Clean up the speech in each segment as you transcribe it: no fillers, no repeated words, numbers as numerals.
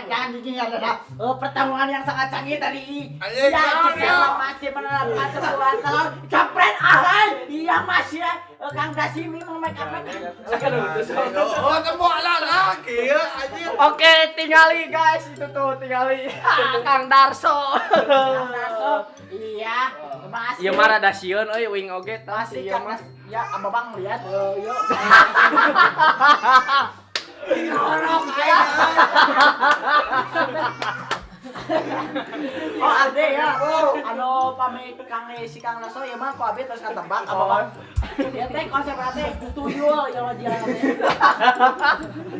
jangan gini adalah pertarungan yang sangat canggih tadi. Anjing, Ya, jangan, Cisela masih menerapkan sebuah telur. Jepret ahai. Iya masih Kang Dasimi mau make up. Oh, temu lagi ya anjing. Oke, tingali guys, itu tuh tingali Kang Darso. Kang Darso. Iya, masih. Ieu mah rada sieun euy wing oge tah Masih ieu Kang mah. Das. Ya, Abang lihat. Yuk. Orang aja. Oh, ade ya. Anu pamit Kang si Kang Naso ya mah ku abi terus katebak Abang. Ya teh konsep teh tuyul ya wajah.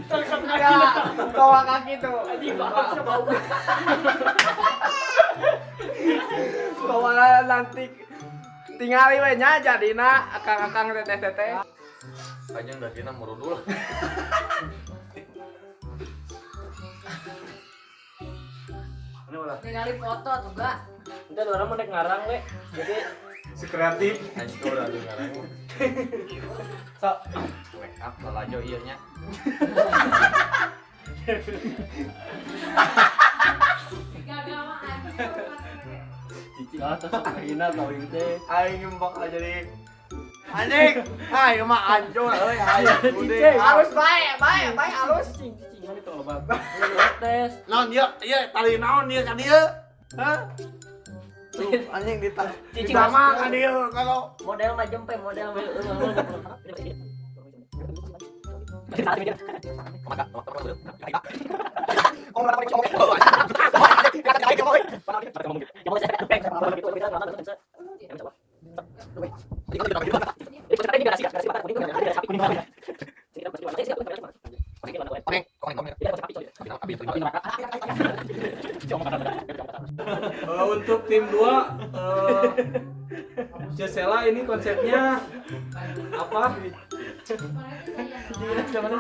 Terus Kawa kaki tuh. anjing bapak bau. Kawa nanti tingali we nya jadina akang-akang teteh-teteh. Anjing dah kena merudul. Ningali foto tuh gak? Entar orang mau nek ngarang we. Jadi Si kreatif. Anjing udah dengaran. sok Make up lalajo ieu nya. atau sok hina tau ieu teh. Aing bakal jadi anjing. Hai mah anjur euy ayo Cicing. Harus baik halus. Cicing mana tuh obat. Tes. naon ieu tali naon ieu kan ieu? Hah? Tuh anjing Cicing sama kan ieu kalau Model mah jempe model. Untuk tim 2 Cisela ini konsepnya apa?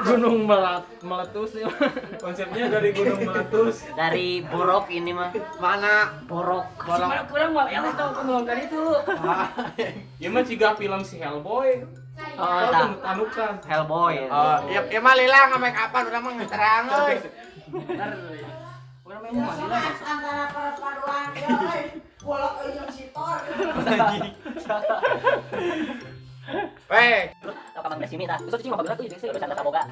Gunung meletus ya. Konsepnya dari gunung meletus. Dari Borok ini mah. mana Borok. Kurang mau elis tau ngomongkan itu. Ya mah ciga film si Hellboy. Oh, Tahu tak. tanukan. Hellboy. oh ya mah lila nggak make upan udah mah ngeterang euy Antara perpaduan bolak yang sitor. weh Kalau kamu sini tah. Terus cing mah bagus tuh jadi saya bercanda boga.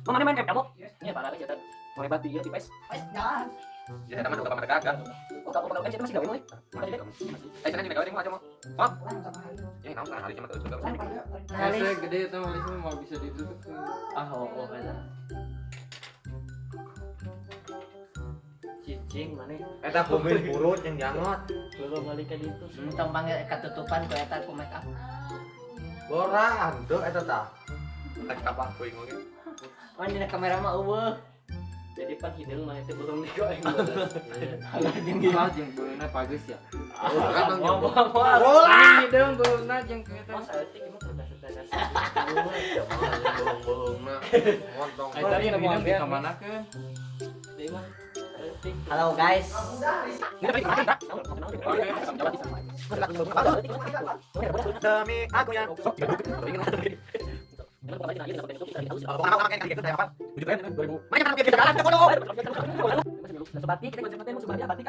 Mana main kamu? Ini parah aja kan. Mau hebat dia tipes. Jangan. ya teman udah mereka kan Buka kan masih gawe mulai. sana di mereka mau aja mau oh ya naon kan hari cuma terus juga Saya gede tuh alisnya mau bisa ditutup. Ah, oh eta. Cicing mana? eta kumis burut yang jangot Belum balik ke ditu. Tong panggil ketutupan ku eta ku make up. boran tuh eta tah lagi kapan kuing oge Wan dina kamera mah eueuh. Jadi pan hidung mah itu belum digoeng. Jeung Gimana jeung beuna bagus ya. kan Bola. Hidung beuna jeung kitu. Oh, saeutik mah cerdas-cerdas. bolong-bolongna montong Eta tadi minum di kamanakeun. Deui mah. Halo guys. demi aku yang Sebati kita konsepnya musuh batik batik.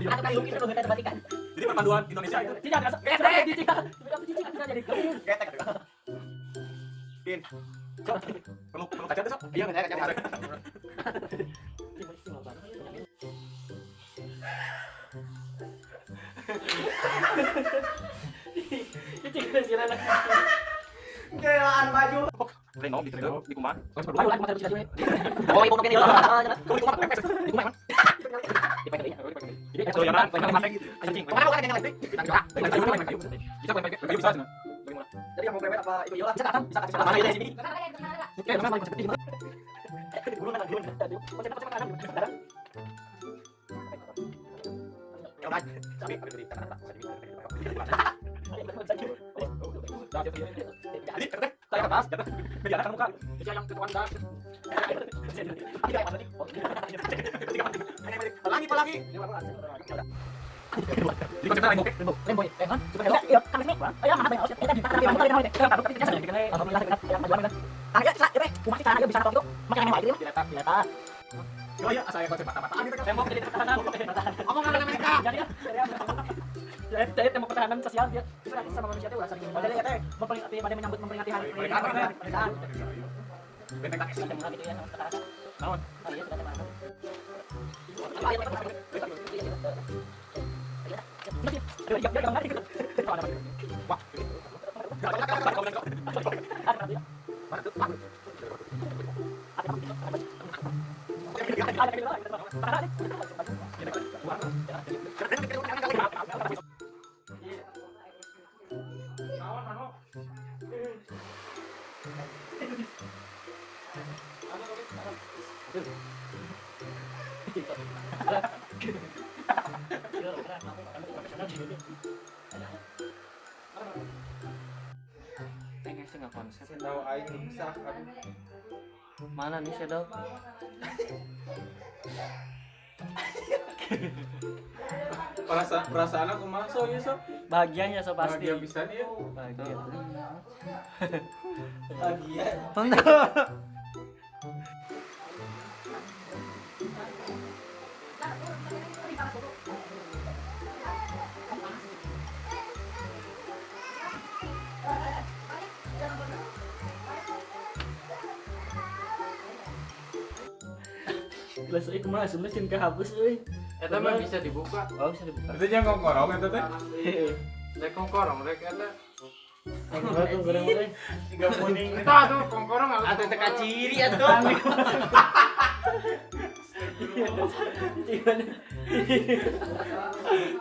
Atau kali lukis itu kita batikan. jadi perpaduan Indonesia itu Tidak ada cicing. Cicing kita jadi ketek pin perlu kaca tuh sok iya kaca cicing kita sih anak. kelaan baju di kumah Ayo lah kita cicing. Oh, ibu ini. di kumah jadi kalau yang mana anjing mana bukan yang listrik kita bisa jadi yang mau prewed apa itu yola bisa kasih mana di sini oke nama konsep ini guru mana guru konsep mana ya udah tapi beri kata jadi saya kertas biar akan muka dia yang ketuan dah pelangi di konsep lain oke Lemboy, kan? Iya, kan ini. Ayo, mana banyak. Kita di. Alhamdulillah. Kumaha sih caranya bisa nato gitu? Makin aneh wae gitu. Diletak. Oh iya, asal konsep patah-patahan gitu kan. Tembok jadi pertahanan. Ngomong sama Amerika. Jadi tembok pertahanan sosial dia. Itu nanti sama manusia itu rasa gini. Jadi ya teh, memperingati hari Mereka apa kan? pernikahan. Benteng tak isi. Tembok gitu ya sama pertahanan. Naon? Oh iya sudah tembak. Wah. Pengen sih nggak konsep. Tahu aing sah aduh. Mana nih Shadow? Perasaan aku masuk ya so. Bahagianya so pasti. Bahagia bisa dia. Bahagia. Bahagia. Kelas euy kumaha sebenarnya sih kehapus euy. Eta mah bisa dibuka. Oh bisa dibuka. Itu jangan ngongkorong eta teh. Heeh. Rek ngongkorong rek eta. Enggak tuh goreng euy. Tiga kuning. Eta tuh ngongkorong Atuh teka ciri atuh.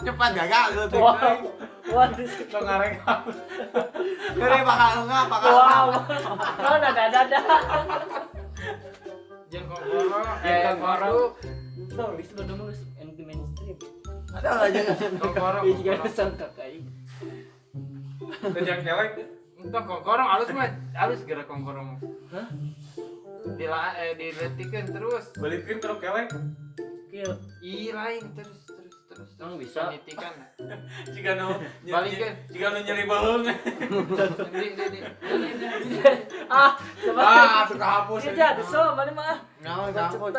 Cepat gagal lu teh. Wah, Lo ngareng hapus. Kere bakal enggak bakal. wow. Oh, dada. Jeung ngongkorong Ngongkorong. ngongkorong. Tuh, bisa lo dong anti mainstream. Ada enggak jangan. Ngongkorong. Iya juga sangka kayak. Tejang kelek. Entah ngongkorong halus mah halus gerak ngongkorong. Hah? Diletikin terus. Balikin terus kelek. Kill. Ih lain terus. Emang bisa? Nitikan. Jika nu Balikin. jika nu nyeri beheung. Ah, coba. Suka hapus. Iya, jadi so, mana mah. Ngawan Cepet.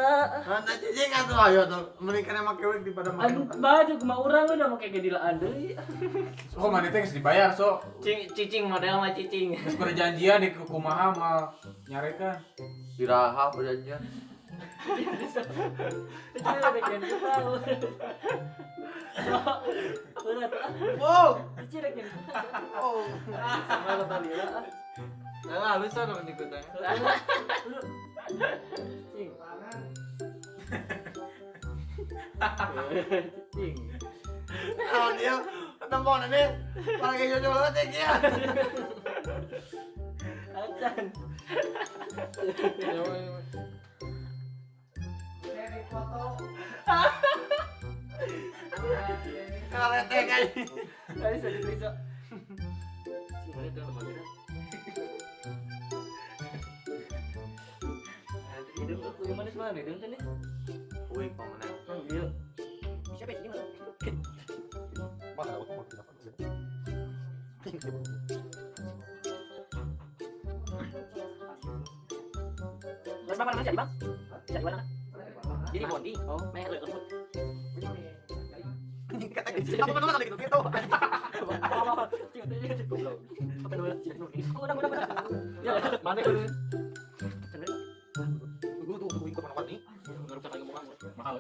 Nanti cicing atuh ayo tuh. Menikah sama kewek di pada Aduh, makan. baju kemau urang udah mau kayak gedilaan deui. Kok mana teh geus dibayar so. Cicing model mah cicing. Geus perjanjian di kumaha mah nyarekan. Diraha perjanjian. Itu ada bagian tahu. Berat. Wow. Cici bagian. Oh. Malah balila. Halus sana dikutan. Cicing. Cicing. Oh dia ketemu nanti kalau kayak jojo banget ya kia. Acan. Karete kan. Bisa. Gimana tuh bagian? Hidup tuh kuy manis mana hidup tuh nih? Wih, pemenang. Oh iya. Siapa sih ini? Mas apa namanya jadi bang? Jadi mana? Jadi Bondi. Oh, main lembut. Apa mana lagi gitu? Udah. Ya, mana gue? Gue tuh gue ikut mana nih? Ngerusak lagi muka. Mahal.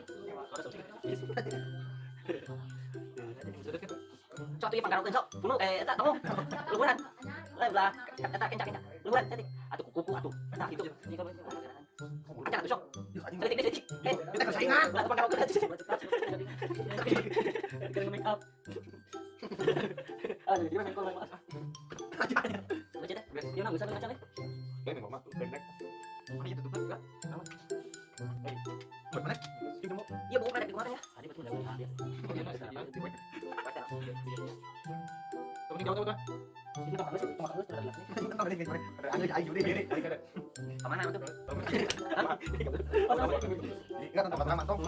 Sok tuh pangkarotin sok. Bunuh eta kamu. Luhuran. Belah eta kencang. Luhuran tadi. Atuh kuku atuh. Nah itu. Jika kencang atuh sok. Tadi. Kita persaingan. Belah pangkarotin. Kering make up. Aduh, dia main kolong apa? Baca deh. Dia nang bisa baca deh. Ini mama tuh pendek. Ini tutup juga. Mana? Iya, bawa pendek di kemarin ya. Tadi betul udah dia. Tunggu jauh. Ini tempat lu, tempat lu sudah jelas nih. Kita balik ke ada angin ayu deh deh. Kemana itu? Enggak tempat nama tong.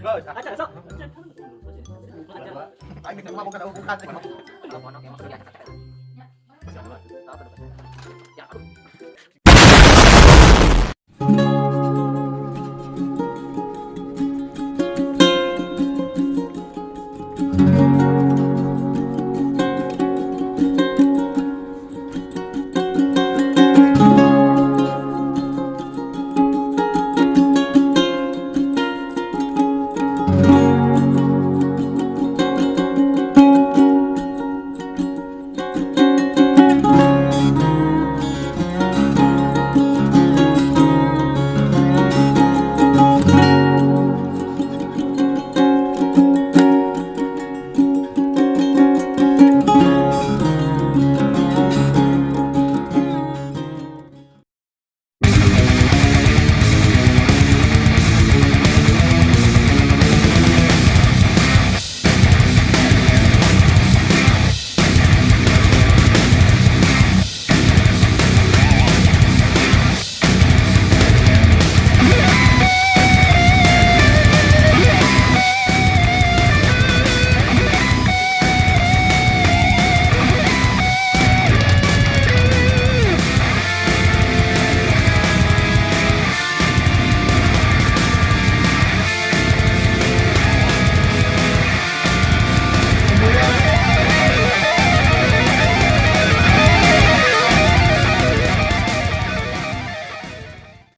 Aja sok. Ayo kita mau bukan bukan. Kalau mau nongkrong ya. apa tuh?